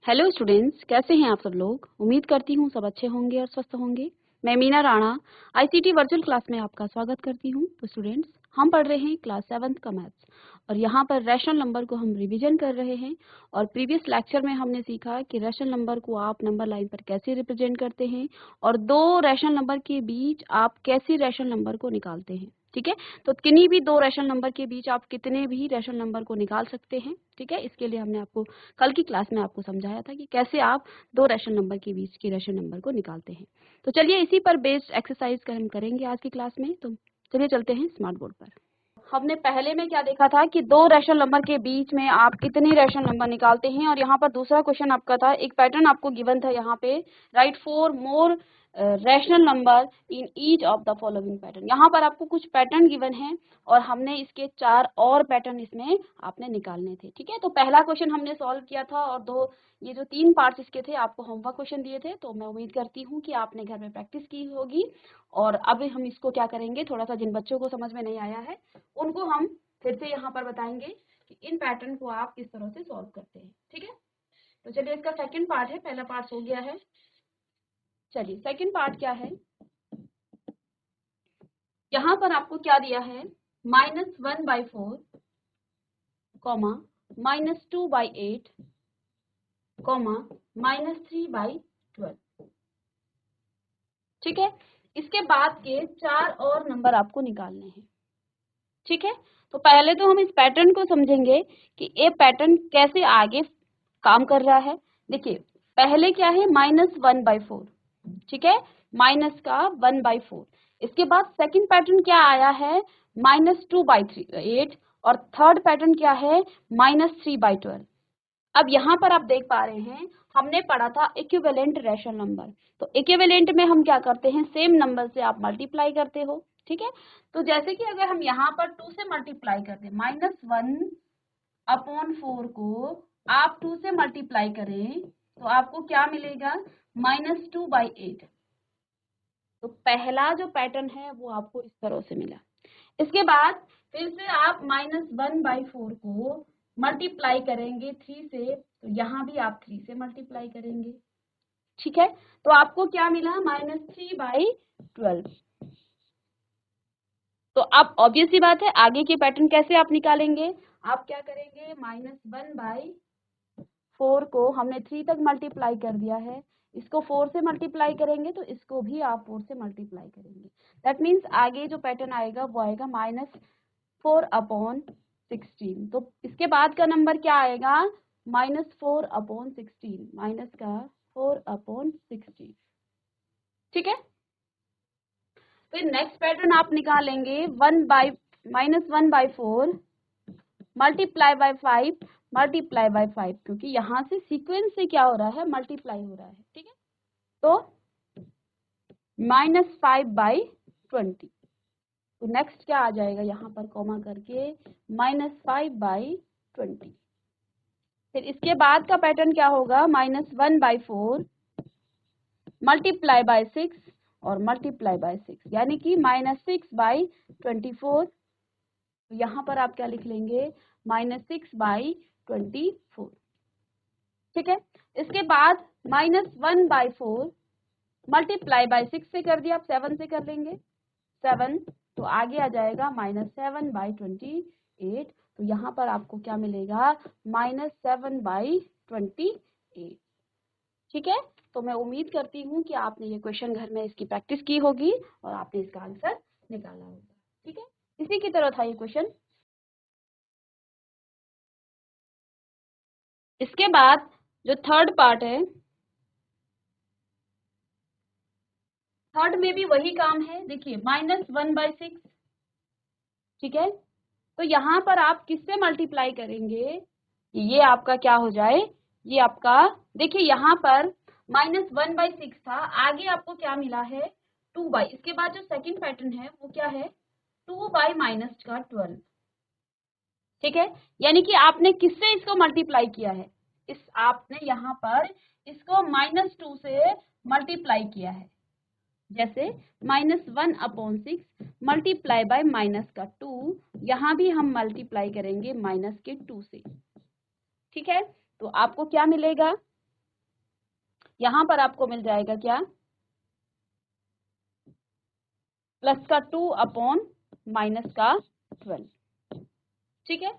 Hello students, कैसे हैं आप सब लोग। उम्मीद करती हूँ सब अच्छे होंगे और स्वस्थ होंगे। मैं Meena Rana ICT virtual class में आपका स्वागत करती हूँ। तो स्टूडेंट्स, हम पढ़ रहे हैं क्लास 7th का मैथ्स और यहाँ पर रैशनल नंबर को हम रिवीजन कर रहे हैं। और प्रीवियस लेक्चर में हमने सीखा कि रैशनल नंबर को आप नंबर लाइन पर कैसे रिप्रेजेंट करते हैं और दो रैशनल नंबर के बीच आप कैसे रैशनल नंबर को निकालते हैं। ठीक है, तो किन्हीं भी दो रैशनल नंबर के बीच आप कितने भी रैशनल नंबर को निकाल सकते हैं। ठीक है, इसके लिए हमने आपको कल की क्लास में आपको समझाया था कि कैसे आप दो रैशनल नंबर के बीच के रैशनल नंबर को निकालते हैं। तो चलिए इसी पर बेस्ड एक्सरसाइज हम करेंगे आज की क्लास में। तो चलिए चलते हैं स्मार्ट बोर्ड पर। हमने पहले में क्या देखा था कि दो रैशनल नंबर के बीच में आप कितनी रैशनल नंबर निकालते हैं। और यहाँ पर दूसरा क्वेश्चन आपका था, एक पैटर्न आपको गिवन था यहाँ पे, right 4 more rational number in each of the following pattern. यहाँ पर आपको कुछ पैटर्न गिवन है और हमने इसके 4 और पैटर्न इसमें आपने निकालने थे। ठीक है, तो पहला क्वेश्चन हमने सॉल्व किया था और ये जो 3 पार्ट्स इसके थे आपको होमवर्क क्वेश्चन दिए थे। तो मैं उम्मीद करती हूँ कि आपने घर में प्रैक्टिस की होगी। और अब हम इसको क्या करेंगे, थोड़ा सा जिन बच्चों को समझ में नहीं आया है उनको हम फिर से यहाँ पर बताएंगे कि इन पैटर्न को आप किस तरह से सॉल्व करते हैं। ठीक है, तो चलिए इसका सेकंड पार्ट है, पहला पार्ट हो गया है। चलिए सेकंड पार्ट क्या है, यहाँ पर आपको क्या दिया है, -1/4 कॉमा -2/8 कॉमा -3/12। ठीक है, इसके बाद के 4 और नंबर आपको निकालने हैं। ठीक है, तो पहले तो हम इस पैटर्न को समझेंगे कि ये पैटर्न कैसे आगे काम कर रहा है। देखिए पहले क्या है, -1/4। ठीक है, माइनस का 1/4। इसके बाद सेकंड पैटर्न क्या आया है, -2/8 और थर्ड पैटर्न क्या है, -3/12। अब यहाँ पर आप देख पा रहे हैं हमने पढ़ा था इक्विवेलेंट रैशनल नंबर। तो इक्विवेलेंट में हम क्या करते हैं, सेम नंबर से आप मल्टीप्लाई करते हो। ठीक है, तो जैसे कि अगर हम यहाँ पर 2 से मल्टीप्लाई करते हैं, -1/4 को आप 2 से मल्टीप्लाई करें तो आपको क्या मिलेगा, -2/8। तो पहला जो पैटर्न है वो आपको इस तरह से मिला। इसके बाद फिर से आप -1/4 को मल्टीप्लाई करेंगे 3 से, तो यहाँ भी आप 3 से मल्टीप्लाई करेंगे। ठीक है, तो आपको क्या मिला, -3/12। तो अब ऑब्वियस सी बात है, आगे के पैटर्न कैसे आप निकालेंगे, आप क्या करेंगे, -1/4 को हमने 3 तक मल्टीप्लाई कर दिया है, इसको 4 से मल्टीप्लाई करेंगे तो इसको भी आप 4 से मल्टीप्लाई करेंगे। दैट मीन्स आगे जो पैटर्न आएगा वो आएगा -4/16। तो इसके बाद का नंबर क्या आएगा, -4/16, माइनस का 4/16। ठीक है, फिर नेक्स्ट पैटर्न आप निकालेंगे, -1/4 मल्टीप्लाई बाय 5 मल्टीप्लाई बाय 5, क्योंकि यहाँ से सीक्वेंस से क्या हो रहा है, मल्टीप्लाई हो रहा है। ठीक है, तो -5/20। तो नेक्स्ट क्या आ जाएगा, यहाँ पर कॉमा करके -5/20। फिर इसके बाद का पैटर्न क्या होगा, -1/4 मल्टीप्लाई बाय 6 और मल्टीप्लाई बाय 6, यानी कि -6/24। तो यहाँ पर आप क्या लिख लेंगे, -6/24। ठीक है, इसके बाद -1/4 मल्टीप्लाई बाय 6 से कर दिया, आप 7 से कर लेंगे 7, तो आगे आ जाएगा -7/28। तो यहाँ पर आपको क्या मिलेगा, -7/28। ठीक है, तो मैं उम्मीद करती हूँ कि आपने ये क्वेश्चन घर में इसकी प्रैक्टिस की होगी और आपने इसका आंसर निकाला होगा। ठीक है, इसी की तरह था ये क्वेश्चन। इसके बाद जो थर्ड पार्ट है, थर्ड में भी वही काम है। देखिए -1/6। ठीक है, तो यहाँ पर आप किससे मल्टीप्लाई करेंगे, ये आपका क्या हो जाए, ये आपका, देखिए यहाँ पर -1/6 था, आगे आपको क्या मिला है, 2/। इसके बाद जो सेकंड पैटर्न है वो क्या है, 2/-12। ठीक है, यानी कि आपने किससे इसको मल्टीप्लाई किया है, इस आपने यहाँ पर इसको -2 से मल्टीप्लाई किया है। जैसे -1/6 मल्टीप्लाई बाय -2, यहाँ भी हम मल्टीप्लाई करेंगे -2 से। ठीक है, तो आपको क्या मिलेगा, यहाँ पर आपको मिल जाएगा क्या, प्लस का 2 अपॉन माइनस का 12, ठीक है।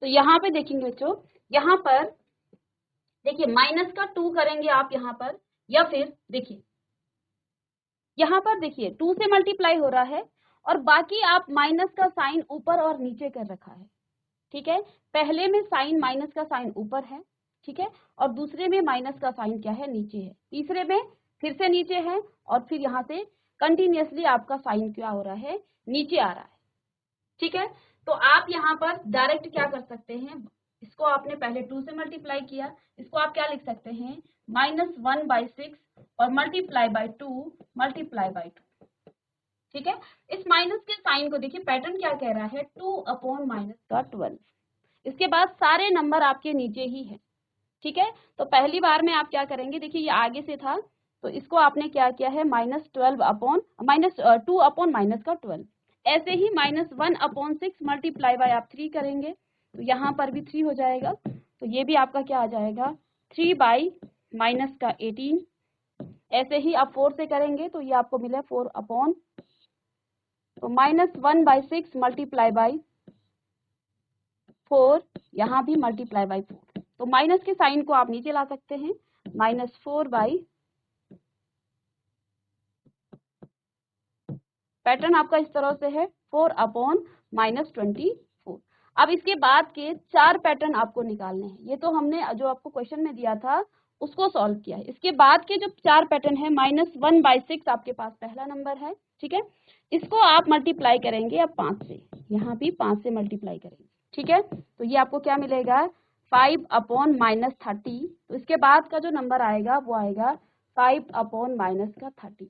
तो यहाँ पे देखेंगे बच्चों, यहाँ पर देखिए माइनस का 2 करेंगे आप यहाँ पर, या फिर देखिए यहाँ पर देखिए 2 से मल्टीप्लाई हो रहा है और बाकी आप माइनस का साइन ऊपर और नीचे कर रखा है, ठीक है। पहले में साइन माइनस का साइन ऊपर है, ठीक है, और दूसरे में माइनस का साइन क्या है, नीचे है, तीसरे में फिर से नीचे है, और फिर यहाँ से कंटिन्यूअसली आपका साइन क्या हो रहा है, नीचे आ रहा है, ठीक है। तो आप यहाँ पर डायरेक्ट क्या कर सकते हैं, इसको आपने पहले 2 से मल्टीप्लाई किया, इसको आप क्या लिख सकते हैं, -1/6 और मल्टीप्लाई बाय 2 मल्टीप्लाई बाय 2, ठीक है। इस माइनस के साइन को देखिए, पैटर्न क्या कह रहा है, 2 अपॉन माइनस का 12, इसके बाद सारे नंबर आपके नीचे ही है, ठीक है। तो पहली बार में आप क्या करेंगे, देखिए ये आगे से था तो इसको आपने क्या किया है, -2 अपॉन माइनस का 12, ऐसे ही -1/6 मल्टीप्लाई बाय आप 3 करेंगे तो यहाँ पर भी 3 हो जाएगा, तो ये भी आपका क्या आ जाएगा, 3 बाई माइनस का 18, ऐसे ही आप 4 से करेंगे तो ये आपको मिले 4 अपॉन, तो -1/6 मल्टीप्लाई बाई 4, यहाँ भी मल्टीप्लाई बाई 4, तो माइनस के साइन को आप नीचे ला सकते हैं, -4 बाई, पैटर्न आपका इस तरह से है 4 अपॉन -24। अब इसके बाद के 4 पैटर्न आपको निकालने हैं, ये तो हमने जो आपको क्वेश्चन में दिया था उसको सॉल्व किया है। इसके बाद के जो 4 पैटर्न है, -1/6 आपके पास पहला नंबर है, ठीक है, इसको आप मल्टीप्लाई करेंगे अब 5 से, यहाँ भी 5 से मल्टीप्लाई करेंगे, ठीक है। तो ये आपको क्या मिलेगा, 5 अपॉन -30, तो इसके बाद का जो नंबर आएगा वो आएगा 5 अपॉन माइनस का 30,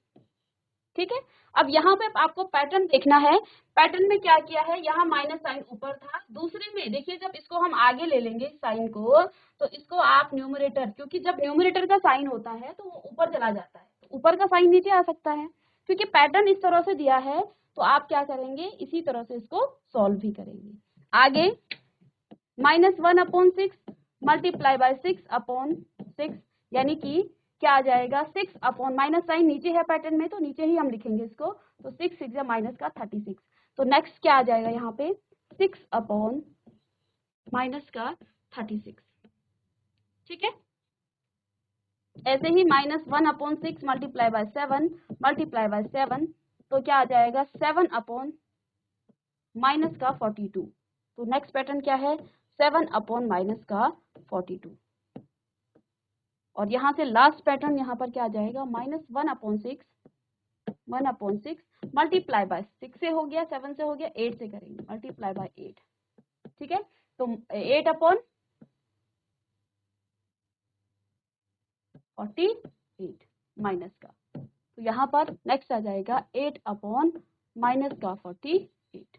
ठीक है। अब यहाँ पे आपको पैटर्न देखना है, पैटर्न में क्या किया है, यहाँ माइनस साइन ऊपर था, दूसरे में देखिए जब इसको हम आगे ले लेंगे साइन को, तो इसको आप न्यूमरेटर, क्योंकि जब न्यूमरेटर का साइन होता है तो वो ऊपर चला जाता है, तो ऊपर का साइन नीचे आ सकता है, क्योंकि पैटर्न इस तरह से दिया है, तो आप क्या करेंगे, इसी तरह से इसको सॉल्व भी करेंगे। आगे -1/6 मल्टीप्लाई बाय 6 अपॉन 6, यानी कि क्या आ जाएगा, 6 अपॉन, माइनस साइन नीचे है पैटर्न में तो नीचे ही हम लिखेंगे इसको, तो 6 6 माइनस का 36, तो नेक्स्ट क्या आ जाएगा यहाँ पे, 6 अपॉन माइनस का 36, ठीक है। ऐसे ही -1/6 मल्टीप्लाई बाय 7 मल्टीप्लाई बाय 7, तो क्या आ जाएगा, 7 अपॉन माइनस का 42, तो नेक्स्ट पैटर्न क्या है, 7 अपॉन माइनस का 42, और यहाँ से लास्ट पैटर्न यहाँ पर क्या आ जाएगा, -1/6 मल्टीप्लाई बाय 6 से हो गया, 7 से हो गया, 8 से करेंगे मल्टीप्लाई बाय 8, ठीक है। तो 8 अपॉन 48 माइनस का, तो यहाँ पर नेक्स्ट आ जाएगा 8 अपॉन माइनस का 48,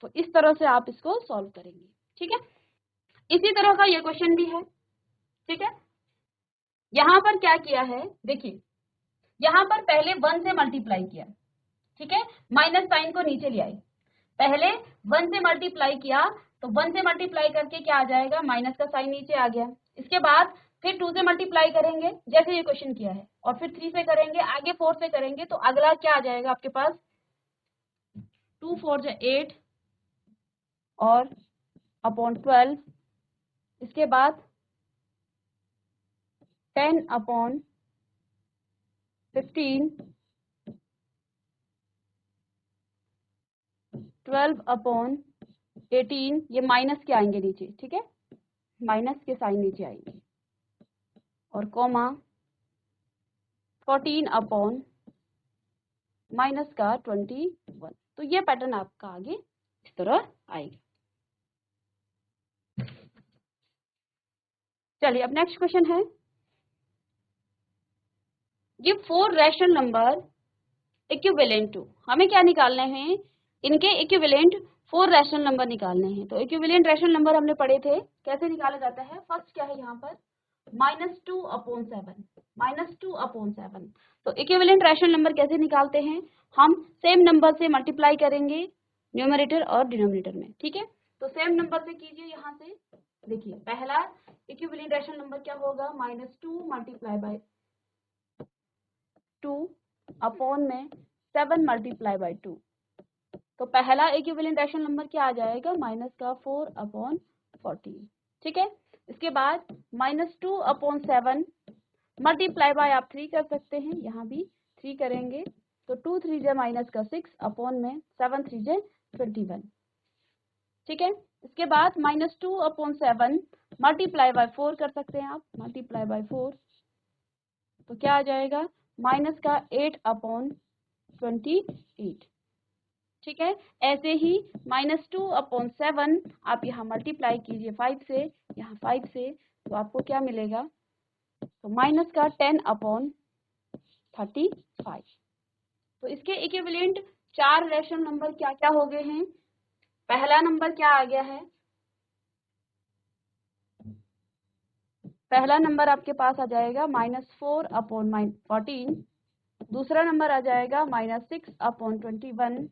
तो इस तरह से आप इसको सॉल्व करेंगे, ठीक है। इसी तरह का ये क्वेश्चन भी है, ठीक है। यहाँ पर क्या किया है, देखिए यहाँ पर पहले 1 से मल्टीप्लाई किया, ठीक है, माइनस साइन को नीचे ले आई, पहले 1 से मल्टीप्लाई किया, तो 1 से मल्टीप्लाई करके क्या आ जाएगा, माइनस का साइन नीचे आ गया, इसके बाद फिर 2 से मल्टीप्लाई करेंगे जैसे ये क्वेश्चन किया है, और फिर 3 से करेंगे, आगे 4 से करेंगे, तो अगला क्या आ जाएगा आपके पास, 2 4 8 और अपॉन 12, इसके बाद 10 अपॉन 15, 12 अपॉन 18, ये माइनस के आएंगे नीचे, ठीक है, माइनस के साइन नीचे आएंगे, और कॉमा 14 अपॉन माइनस का 21, तो ये पैटर्न आपका आगे इस तरह आएगा। चलिए अब नेक्स्ट क्वेश्चन है, ये 4 रैशनल नंबर इक्विवेलेंट टू, हमें क्या निकालने हैं, इनके इक्विवेलेंट 4 रैशनल नंबर निकालने हैं। तो इक्विवेलेंट रैशनल नंबर हमने पढ़े थे, कैसे निकाला जाता है। फर्स्ट क्या है यहाँ पर, -2/7, -2/7। तो इक्विवेलेंट रैशनल नंबर कैसे निकालते हैं, हम सेम नंबर से मल्टीप्लाई करेंगे न्यूमरेटर और डिनोमिनेटर में, ठीक है। तो सेम नंबर से कीजिए, यहाँ से देखिए पहला इक्विवेलेंट रैशनल नंबर क्या होगा, -2 × 2 अपॉन में 7 × 2। तो पहला इक्विवेलेंट रैशनल नंबर क्या आ जाएगा, -4/14, ठीक है। इसके बाद -2/7 मल्टीप्लाई बाय आप 3 कर सकते हैं, यहाँ भी 3 करेंगे तो 2 3 जे -6 अपॉन में 7 3 जे 21, ठीक है। इसके बाद -2/7 मल्टीप्लाई बाय 4 कर सकते हैं आप, मल्टीप्लाई बाय 4 तो क्या आ जाएगा, -8/28, ठीक है। ऐसे ही -2/7 आप यहाँ मल्टीप्लाई कीजिए 5 से, यहाँ 5 से, तो आपको क्या मिलेगा, तो -10/35। तो इसके इक्विवेलेंट 4 रैशनल नंबर क्या क्या हो गए हैं। पहला नंबर क्या आ गया है, पहला नंबर आपके पास आ जाएगा -4/14। दूसरा नंबर आ जाएगा -6/21।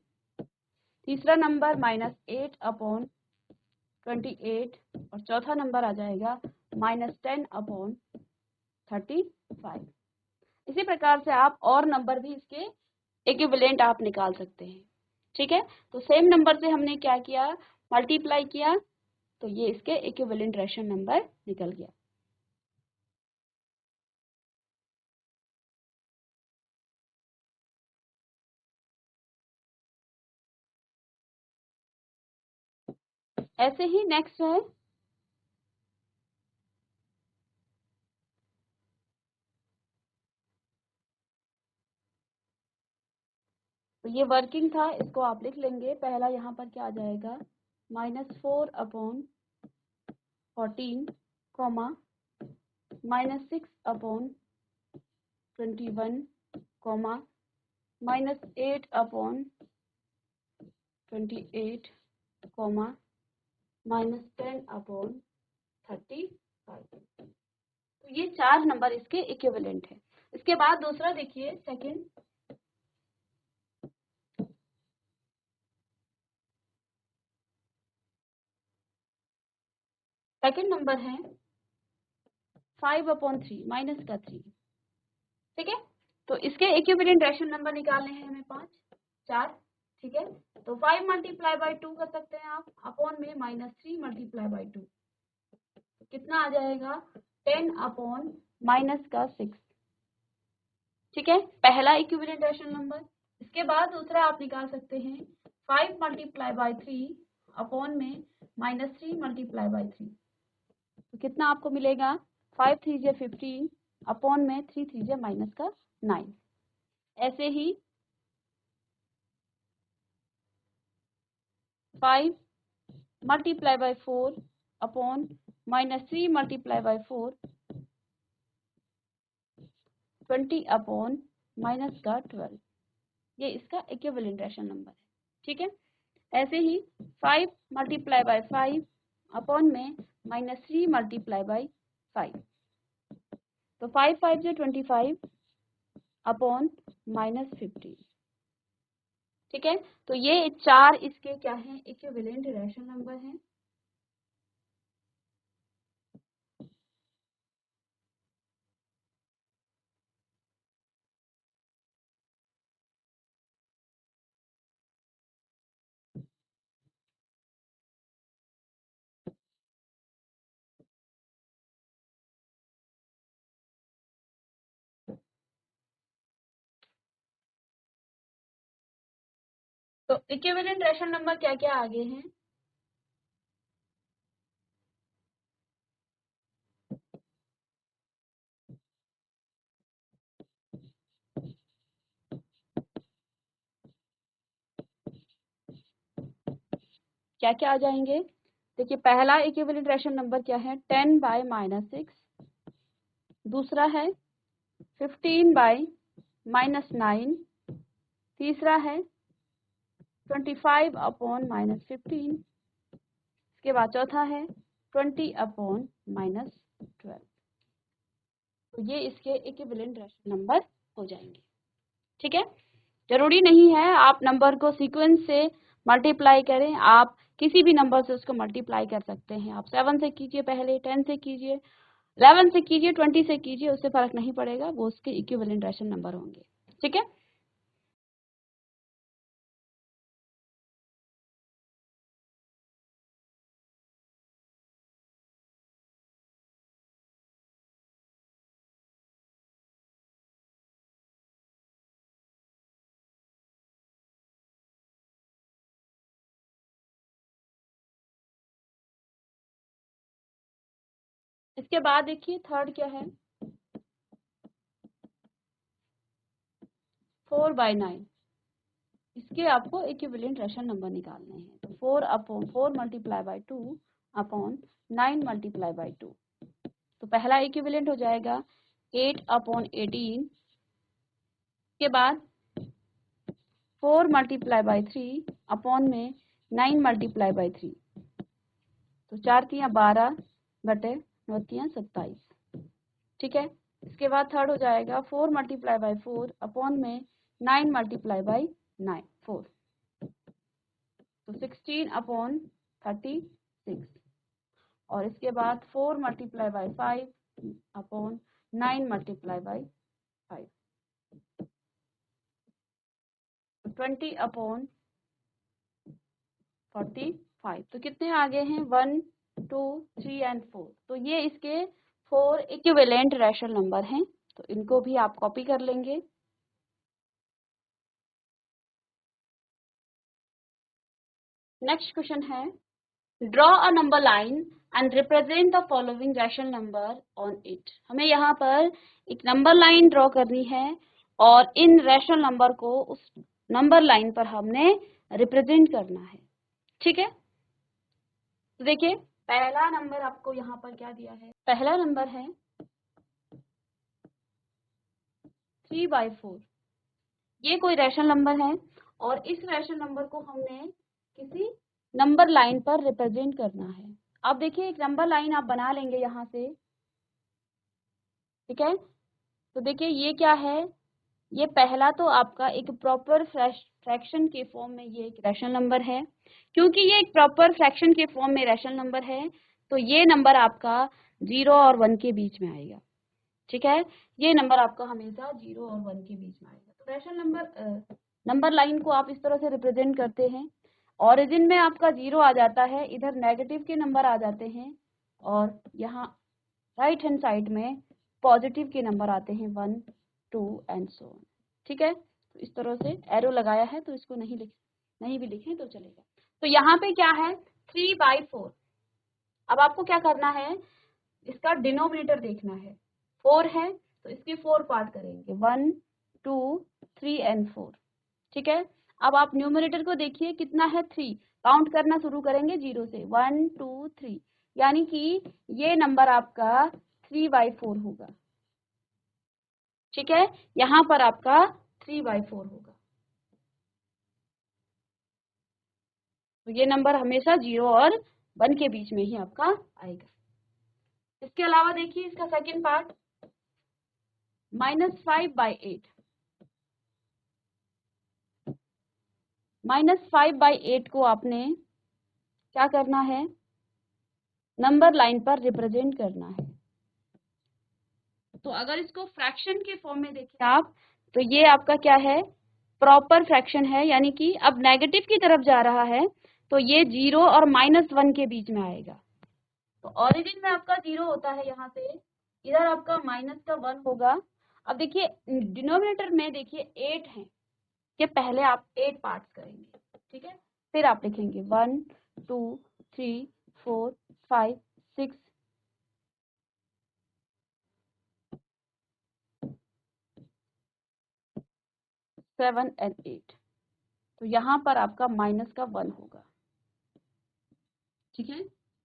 तीसरा नंबर -8/28 और चौथा नंबर आ जाएगा -10/35। इसी प्रकार से आप और नंबर भी इसके इक्विवेलेंट आप निकाल सकते हैं, ठीक है। तो सेम नंबर से हमने क्या किया, मल्टीप्लाई किया, तो ये इसके इक्विवेलेंट रैशनल नंबर निकल गया। ऐसे ही नेक्स्ट है, तो ये वर्किंग था, इसको आप लिख लेंगे। पहला यहाँ पर क्या आ जाएगा, -4/14, -6/21, -8/28, -10/35। तो ये 4 नंबर इसके इक्विवेलेंट है। इसके बाद दूसरा देखिए, सेकंड नंबर है 5/3, -3, ठीक है। तो इसके इक्विवेलेंट रैशनल नंबर निकालने हैं हमें 4, ठीक है। तो 5 × 2 कर सकते हैं आप, अपॉन में -3 × 2, तो कितना आ जाएगा, 10/6, ठीक है। पहला इक्विवेलेंट रैशनल नंबर। इसके बाद दूसरा आप निकाल सकते हैं 5 × 3 अपॉन में -3 × 3, तो कितना आपको मिलेगा, 5 3 जे 15 अपॉन में 3 3 जे -9। ऐसे ही 5 × 4 अपॉन -3 × 4, 20/12, ये इसका इक्विवेलेंट रैशनल नंबर है, ठीक है। ऐसे ही 5 × 5 अपॉन में -3 × 5, तो 5 5 जे 25 अपॉन -15, ठीक है। तो ये 4 इसके क्या हैं, इक्विवेलेंट रैशनल नंबर हैं। तो इक्विवेलेंट रैशनल नंबर क्या क्या आगे हैं, क्या क्या आ जाएंगे। देखिए पहला इक्विवेलेंट रैशनल नंबर क्या है, 10/-6। दूसरा है 15/-9। तीसरा है 25 अपॉन -15। इसके बाद चौथा है 20 अपॉन -12। तो ये इसके इक्विवेलेंट रैशनल नंबर हो जाएंगे। ठीक है, जरूरी नहीं है आप नंबर को सीक्वेंस से मल्टीप्लाई करें, आप किसी भी नंबर से उसको मल्टीप्लाई कर सकते हैं। आप 7 से कीजिए, पहले 10 से कीजिए, 11 से कीजिए, 20 से कीजिए, उससे फर्क नहीं पड़ेगा, वो उसके इक्विवेलेंट रैशनल नंबर होंगे। ठीक है, इसके बाद देखिए थर्ड क्या है, 4/9। इसके आपको इक्विवेलेंट रैशनल नंबर निकालने हैं। तो 4 multiply by 2 upon 9 multiply by 2। तो पहला इक्विवेलेंट हो जाएगा 8 अपॉन 18। के बाद 4 मल्टीप्लाई बाई 3 अपॉन में 9 मल्टीप्लाई बाई 3। तो 4 तियां 12 बटे 9 तियां 27। ठीक है, इसके बाद थर्ड हो जाएगा 4 मल्टीप्लाई बाई 4 अपॉन में 9 मल्टीप्लाई बाई 4। तो 16 अपॉन 36। और इसके बाद 4 multiply by 5 upon 9 multiply by 5। तो 20 अपॉन 45। तो कितने आगे हैं, 1 2 3 एंड 4। तो ये इसके 4 इक्विवेलेंट रैशनल नंबर हैं। तो इनको भी आप कॉपी कर लेंगे। नेक्स्ट क्वेश्चन है, draw a number line and represent the following rational number on it. हमें यहाँ पर एक नंबर लाइन ड्रॉ करनी है और इन रैशनल नंबर को उस नंबर लाइन पर हमने रिप्रेजेंट करना है। ठीक है, तो देखिए पहला नंबर आपको यहाँ पर क्या दिया है, पहला नंबर है 3/4। ये कोई रैशनल नंबर है और इस रैशनल नंबर को हमने किसी नंबर लाइन पर रिप्रेजेंट करना है। अब देखिए एक नंबर लाइन आप बना लेंगे यहाँ से। ठीक है, तो देखिए ये क्या है, ये पहला तो आपका एक प्रॉपर फ्रैक्शन के फॉर्म में ये एक रैशनल नंबर है। क्योंकि ये एक प्रॉपर फ्रैक्शन के फॉर्म में रैशनल नंबर है तो ये नंबर आपका 0 और 1 के बीच में आएगा। ठीक है, ये नंबर आपका हमेशा 0 और 1 के बीच में आएगा। तो रैशनल नंबर लाइन को आप इस तरह से रिप्रेजेंट करते हैं। ओरिजिन में आपका 0 आ जाता है, इधर नेगेटिव के नंबर आ जाते हैं और यहाँ राइट हैंड साइड में पॉजिटिव के नंबर आते हैं 1 2 एंड सो ऑन। ठीक है, तो इस तरह से एरो लगाया है, तो इसको नहीं भी लिखें तो चलेगा। तो यहाँ पे क्या है, 3/4। अब आपको क्या करना है, इसका डिनोमिनेटर देखना है। 4 है तो इसके 4 पार्ट करेंगे, 1 2 3 एंड 4। ठीक है, अब आप न्यूमरेटर को देखिए कितना है, 3। काउंट करना शुरू करेंगे 0 से, 1 2 3, यानी कि ये नंबर आपका 3/4 होगा। ठीक है, यहाँ पर आपका 3/4 होगा। तो ये नंबर हमेशा 0 और 1 के बीच में ही आपका आएगा। इसके अलावा देखिए इसका सेकंड पार्ट -5/8। -5/8 को आपने क्या करना है, नंबर लाइन पर रिप्रेजेंट करना है। तो अगर इसको फ्रैक्शन के फॉर्म में देखें आप, तो ये आपका क्या है, प्रॉपर फ्रैक्शन है, यानी कि अब नेगेटिव की तरफ जा रहा है तो ये 0 और -1 के बीच में आएगा। तो ओरिजिन में आपका 0 होता है, यहाँ से इधर आपका -1 होगा। अब देखिए डिनोमिनेटर में देखिए 8 है, कि पहले आप 8 पार्ट्स करेंगे। ठीक है, फिर आप लिखेंगे 1 2 3 4 5 6 7 एंड 8। तो यहाँ पर आपका -1 होगा। ठीक है,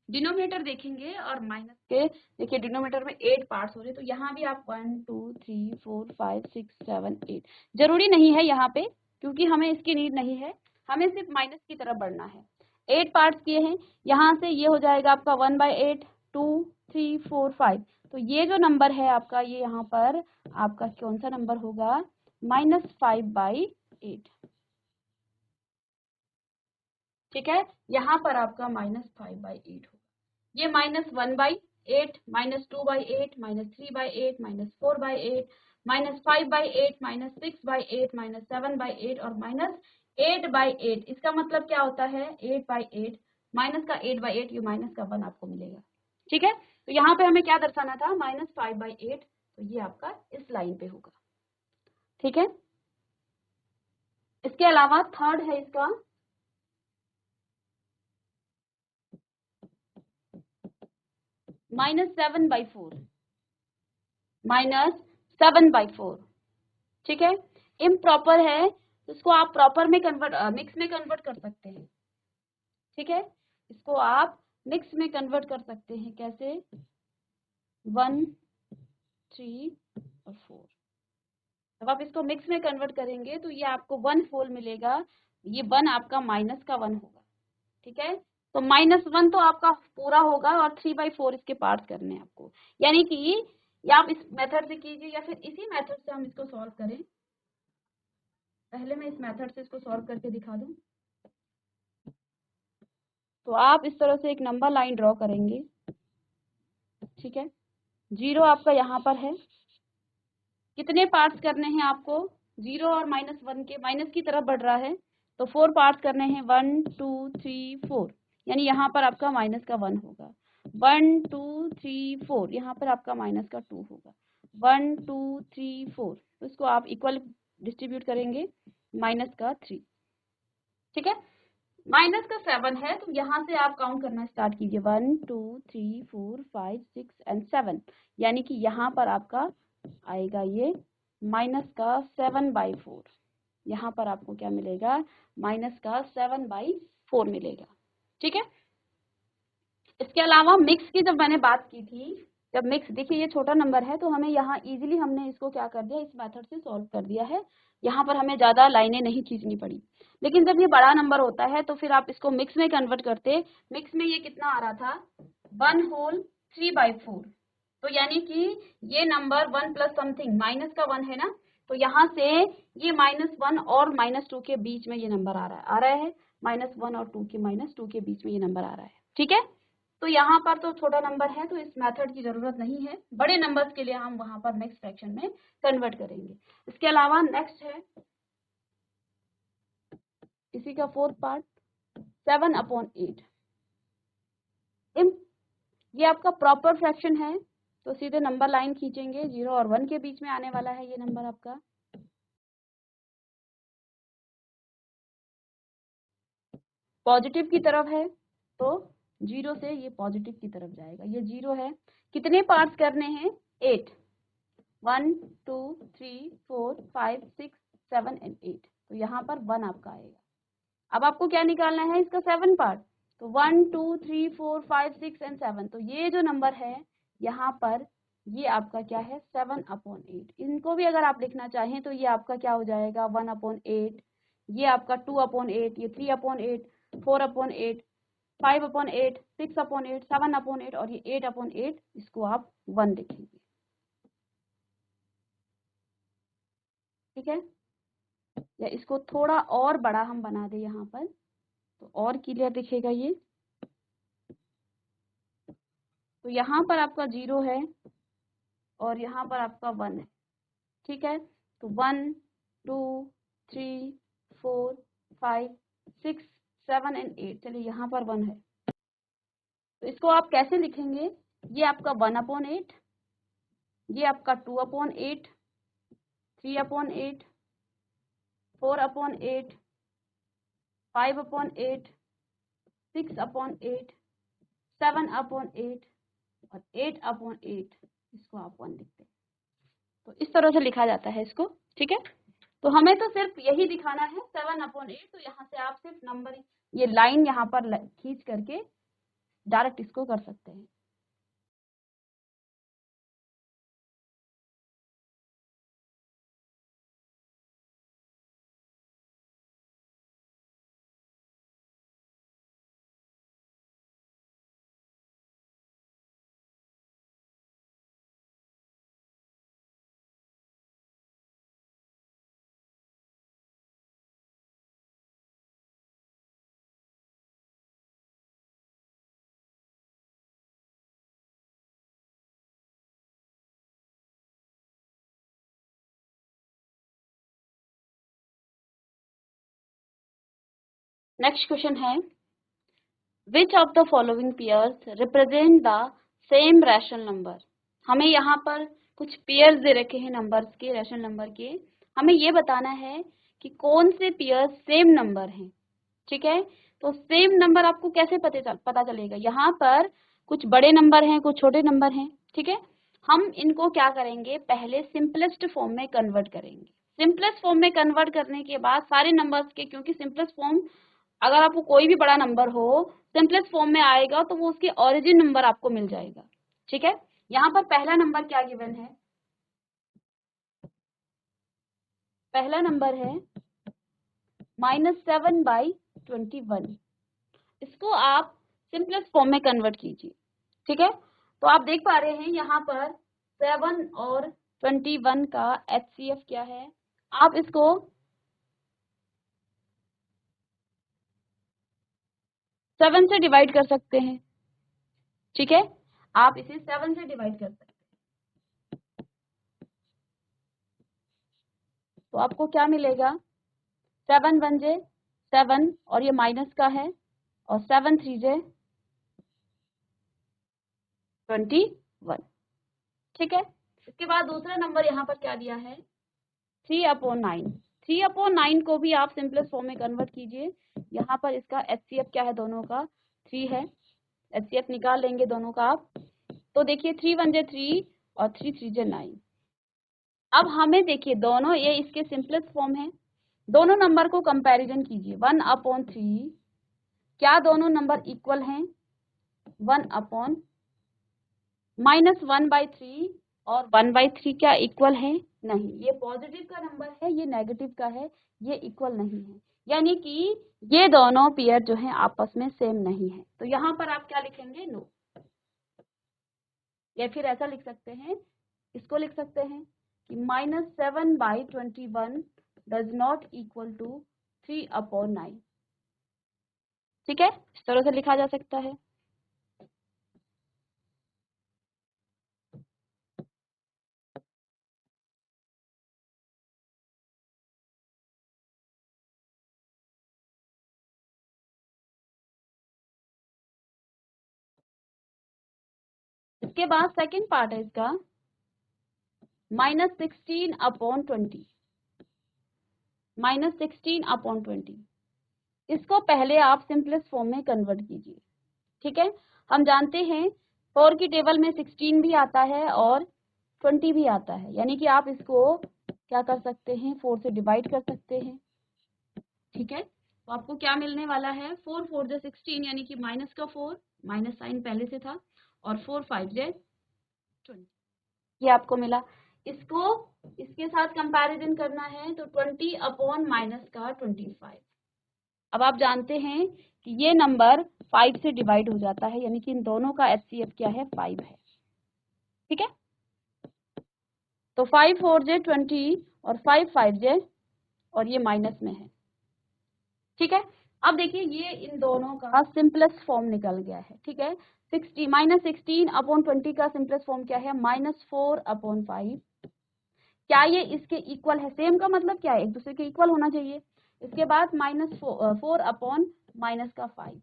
डिनोमिनेटर देखेंगे और माइनस के देखिए डिनोमिनेटर में 8 पार्ट्स हो रहे, तो यहाँ भी आप 1 2 3 4 5 6 7 8। जरूरी नहीं है यहाँ पे, क्योंकि हमें इसकी नीड नहीं है, हमें सिर्फ माइनस की तरफ बढ़ना है। 8 पार्ट्स किए हैं, यहाँ से ये हो जाएगा आपका 1/8, 2, 3, 4, 5। तो ये जो नंबर है आपका, ये यहाँ पर आपका कौन सा नंबर होगा, -5/8। ठीक है, यहाँ पर आपका -5/8 होगा। ये -1/8, -2/8, -3/8, -4/8, -5/8, -6/8, -7/8 और -8/8। इसका मतलब क्या होता है, 8/8 माइनस का 8/8, ये माइनस का 1 आपको मिलेगा। ठीक है, तो यहाँ पे हमें क्या दर्शाना था, -5/8, तो ये आपका इस लाइन पे होगा। ठीक है, इसके अलावा थर्ड है इसका -7/4, -7/4। ठीक है, इम्प्रॉपर है तो इसको आप प्रॉपर में कन्वर्ट, मिक्स में कन्वर्ट कर सकते हैं। ठीक है, इसको आप मिक्स में कन्वर्ट कर सकते हैं, कैसे, 1, 3 और 4। जब आप इसको मिक्स में कन्वर्ट करेंगे तो ये आपको 1 होल मिलेगा, ये 1 आपका माइनस का 1 होगा। ठीक है, तो -1 तो आपका पूरा होगा और 3/4 इसके पार्ट्स करने हैं आपको, यानी कि या आप इस मेथड से कीजिए या फिर इसी मेथड से हम इसको सॉल्व करें। पहले मैं इस मेथड से इसको सॉल्व करके दिखा दूं। तो आप इस तरह से एक नंबर लाइन ड्रॉ करेंगे। ठीक है, 0 आपका यहाँ पर है, कितने पार्ट्स करने हैं आपको, 0 और -1 के, माइनस की तरफ बढ़ रहा है तो 4 पार्ट्स करने हैं, 1, 2, 3, 4, यानी यहाँ पर आपका माइनस का 1 होगा। 1, 2, 3, 4, यहाँ पर आपका माइनस का 2 होगा। 1, 2, 3, 4, तो इसको आप इक्वल डिस्ट्रीब्यूट करेंगे, माइनस का 3। ठीक है, माइनस का 7 है तो यहाँ से आप काउंट करना स्टार्ट कीजिए, 1, 2, 3, 4, 5, 6 एंड 7, यानी कि यहाँ पर आपका आएगा ये माइनस का 7/4। यहाँ पर आपको क्या मिलेगा, माइनस का 7/4 मिलेगा। ठीक है, इसके अलावा मिक्स की जब मैंने बात की थी, जब मिक्स, देखिए ये छोटा नंबर है तो हमें यहाँ इजीली हमने इसको क्या कर दिया, इस मेथड से सॉल्व कर दिया है, यहाँ पर हमें ज्यादा लाइनें नहीं खींचनी पड़ी। लेकिन जब ये बड़ा नंबर होता है तो फिर आप इसको मिक्स में कन्वर्ट करते, मिक्स में ये कितना आ रहा था, 1 होल 3/4। तो यानी कि ये नंबर 1 प्लस समथिंग, माइनस का 1 है ना, तो यहाँ से ये -1 और -2 के बीच में ये नंबर आ रहा है, -1 और -2 के बीच में ये नंबर आ रहा है। ठीक है, तो यहाँ पर तो छोटा नंबर है तो इस मेथड की जरूरत नहीं है, बड़े नंबर्स के लिए हम वहां पर नेक्स्ट फ्रैक्शन में कन्वर्ट करेंगे। इसके अलावा नेक्स्ट है इसी का फोर्थ पार्ट, 7/8। ये आपका प्रॉपर फ्रैक्शन है तो सीधे नंबर लाइन खींचेंगे, 0 और 1 के बीच में आने वाला है ये नंबर आपका। पॉजिटिव की तरफ है तो 0 से ये पॉजिटिव की तरफ जाएगा, ये 0 है, कितने पार्ट्स करने हैं, 8, 1, 2, 3, 4, 5, 6, 7 एंड 8, तो यहाँ पर 1 आपका आएगा। अब आपको क्या निकालना है, इसका 7 पार्ट, तो 1, 2, 3, 4, 5, 6 एंड 7, तो ये जो नंबर है यहाँ पर ये आपका क्या है, 7/8। इनको भी अगर आप लिखना चाहें तो ये आपका क्या हो जाएगा, 1/8, ये आपका 2/8, ये 3/8, 4/8, 5/8, 6/8, 7/8 और ये 8/8, इसको आप 1 लिखेंगे। ठीक है, या इसको थोड़ा और बड़ा हम बना दे यहाँ पर तो और क्लियर दिखेगा ये। तो यहाँ पर आपका 0 है और यहाँ पर आपका 1 है। ठीक है, तो 1, 2, 3, 4, 5, 6, 7 एंड 8, चलिए यहाँ पर 1 है तो इसको आप कैसे लिखेंगे, ये आपका 1/8, ये आपका 2/8, 3/8, 4/8, 5/8, 6/8, 7/8 और 8/8, इसको आप 1 लिखते हैं। तो इस तरह से लिखा जाता है इसको। ठीक है, तो हमें तो सिर्फ यही दिखाना है 7/8, तो यहाँ से आप सिर्फ नंबर, ये लाइन यहाँ पर खींच करके डायरेक्ट इसको कर सकते हैं। नेक्स्ट क्वेश्चन है, which of the following pairs represent the same rational number. हमें यहाँ पर कुछ पेयर्स दे रखे हैं नंबर्स के, रैशनल नंबर के। हमें ये बताना है कि कौन से पेयर्स सेम नंबर हैं। ठीक है, तो सेम नंबर आपको कैसे पता चलेगा। यहाँ पर कुछ बड़े नंबर हैं, कुछ छोटे नंबर हैं। ठीक है, हम इनको क्या करेंगे, पहले सिंपलेस्ट फॉर्म में कन्वर्ट करेंगे। सिंपलेस्ट फॉर्म में कन्वर्ट करने के बाद सारे नंबर्स के, क्योंकि सिंपलेस्ट फॉर्म, अगर आपको कोई भी बड़ा नंबर हो सिंपलेस्ट फॉर्म में आएगा तो वो उसके ओरिजिन नंबर आपको मिल जाएगा। ठीक है, यहाँ पर पहला नंबर क्या गिवन है, पहला नंबर है -7/21। इसको आप सिंपलेस्ट फॉर्म में कन्वर्ट कीजिए। ठीक है, तो आप देख पा रहे हैं यहाँ पर 7 और 21 का HCF क्या है। आप इसको 7 से डिवाइड कर सकते हैं। ठीक है, आप इसे 7 से डिवाइड कर सकते हैं, तो आपको क्या मिलेगा, 7 और ये माइनस का है, और 7 3 21। ठीक है, इसके बाद दूसरा नंबर यहाँ पर क्या दिया है, 3/9। 3/9 को भी आप सिंपलेस्ट फॉर्म में कन्वर्ट कीजिए। यहाँ पर इसका HCF क्या है, दोनों का 3 है। HCF निकाल लेंगे दोनों का आप, तो देखिए 3 1 और 3 3 9। अब हमें देखिए दोनों ये इसके सिंपलेस्ट फॉर्म है, दोनों नंबर को कंपैरिजन कीजिए। 1/3, क्या दोनों नंबर इक्वल हैं, 1/-1/3 और 1/3 क्या इक्वल है, नहीं। ये पॉजिटिव का नंबर है, ये नेगेटिव का है, ये इक्वल नहीं है। यानी कि ये दोनों पेयर जो हैं आपस में सेम नहीं है। तो यहाँ पर आप क्या लिखेंगे, नो। या फिर ऐसा लिख सकते हैं, इसको लिख सकते हैं कि -7/21 डज नॉट इक्वल टू 3/9। ठीक है, इस तरह से लिखा जा सकता है। इसके बाद सेकंड पार्ट है इसका, -16/20। -16/20, इसको पहले आप सिंपलेस्ट फॉर्म में कन्वर्ट कीजिए। ठीक है, हम जानते हैं 4 की टेबल में 16 भी आता है और 20 भी आता है, यानी कि आप इसको क्या कर सकते हैं, 4 से डिवाइड कर सकते हैं। ठीक है, तो आपको क्या मिलने वाला है, 4 4 जो 16, यानी कि माइनस का 4, माइनस साइन पहले से था, और 4 5 जे 20, ये आपको मिला। इसको इसके साथ कंपैरिजन करना है तो 20/-25। अब आप जानते हैं कि ये नंबर 5 से डिवाइड हो जाता है, यानी कि इन दोनों का HCF क्या है, 5 है। ठीक है, तो 5 4 जे 20 और 5 5 जे, और ये माइनस में है। ठीक है, अब देखिए ये इन दोनों का सिंपलेस्ट फॉर्म निकल गया है। ठीक है, -16/20 का सिंपलेस्ट फॉर्म क्या है, -4/5। क्या ये इसके इक्वल है, सेम का मतलब क्या है, एक दूसरे के इक्वल होना चाहिए। इसके बाद -4/-5,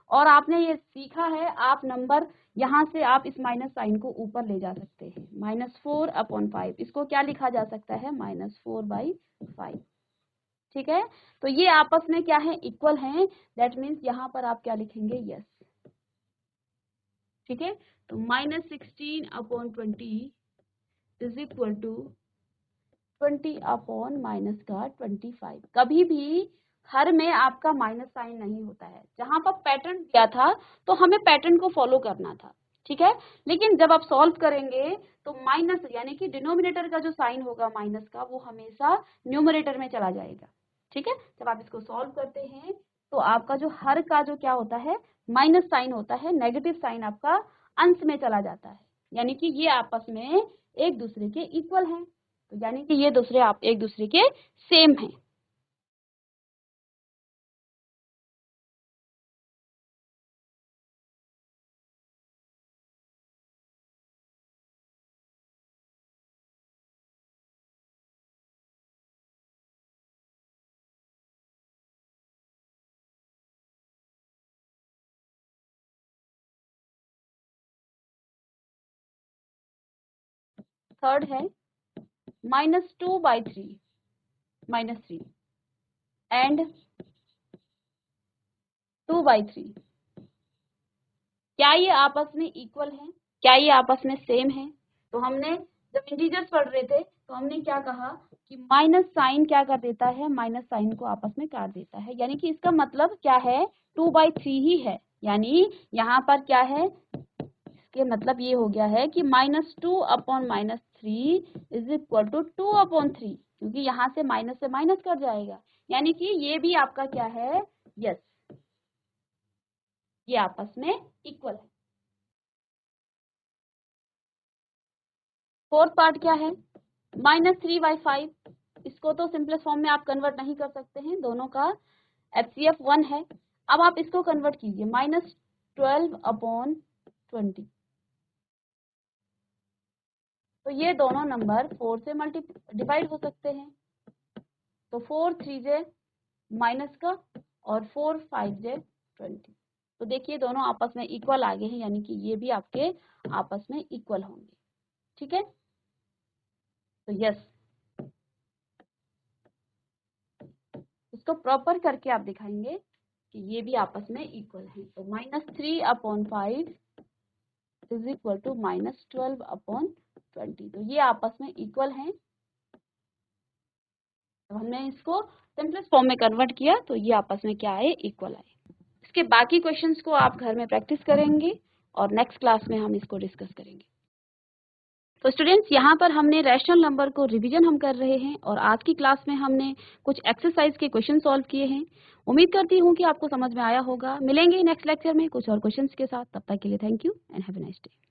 और आपने ये सीखा है, आप नंबर यहाँ से आप इस माइनस साइन को ऊपर ले जा सकते हैं। -4/5, इसको क्या लिखा जा सकता है, -4/5। ठीक है, तो ये आपस में क्या है, इक्वल हैं। दैट मीन्स यहाँ पर आप क्या लिखेंगे, यस। ठीक है, तो -16/20 इज इक्वल टू 20/-25। कभी भी हर में आपका माइनस साइन नहीं होता है। जहां पर पैटर्न दिया था तो हमें पैटर्न को फॉलो करना था। ठीक है, लेकिन जब आप सॉल्व करेंगे तो माइनस, यानी कि डिनोमिनेटर का जो साइन होगा माइनस का, वो हमेशा न्यूमरेटर में चला जाएगा। ठीक है, जब आप इसको सॉल्व करते हैं तो आपका जो हर का जो क्या होता है, माइनस साइन होता है, नेगेटिव साइन आपका अंश में चला जाता है। यानी कि ये आपस में एक दूसरे के इक्वल हैं, तो यानी कि ये दूसरे आप एक दूसरे के सेम हैं। थर्ड है -2/3 -3 एंड 2/3। क्या ये आपस में इक्वल है? क्या ये आपस में सेम है? तो हमने जब इंटीजर्स पढ़ रहे थे तो हमने क्या कहा कि माइनस साइन क्या कर देता है, माइनस साइन को आपस में काट देता है, यानी कि इसका मतलब क्या है, 2/3 ही है। यानी यहाँ पर क्या है, इसके मतलब ये हो गया है कि -2/-3 इज इक्वल टू 2/3, क्योंकि यहाँ से माइनस कट जाएगा, यानी कि ये भी आपका क्या है, यस, ये आपस में इक्वल है। फोर्थ पार्ट क्या है, -3/5। इसको तो सिंपलेस्ट फॉर्म में आप कन्वर्ट नहीं कर सकते हैं, दोनों का एचसीएफ 1 है। अब आप इसको कन्वर्ट कीजिए, -12/20। तो ये दोनों नंबर 4 से डिवाइड हो सकते हैं। तो 4 3 जे माइनस का और 4 5 जे 20। तो देखिए दोनों आपस में इक्वल आ गए हैं, यानी कि ये भी आपके आपस में इक्वल होंगे। ठीक है, तो यस, इसको प्रॉपर करके आप दिखाएंगे कि ये भी आपस में इक्वल है। तो -3/5 इज इक्वल टू -12/20। तो ये आपस में इक्वल हैं। तो हमने इसको सिंपलेस्ट फॉर्म में कन्वर्ट किया तो ये आपस में क्या आए, इक्वल आए। इसके बाकी क्वेश्चंस को आप घर में प्रैक्टिस करेंगे और नेक्स्ट क्लास में हम इसको डिस्कस करेंगे। तो स्टूडेंट्स, यहाँ पर हमने रैशनल नंबर को रिवीजन हम कर रहे हैं और आज की क्लास में हमने कुछ एक्सरसाइज के क्वेश्चन सॉल्व किए हैं। उम्मीद करती हूँ कि आपको समझ में आया होगा। मिलेंगे नेक्स्ट लेक्चर में कुछ और क्वेश्चंस के साथ। तब तक के लिए thank you and have a nice day.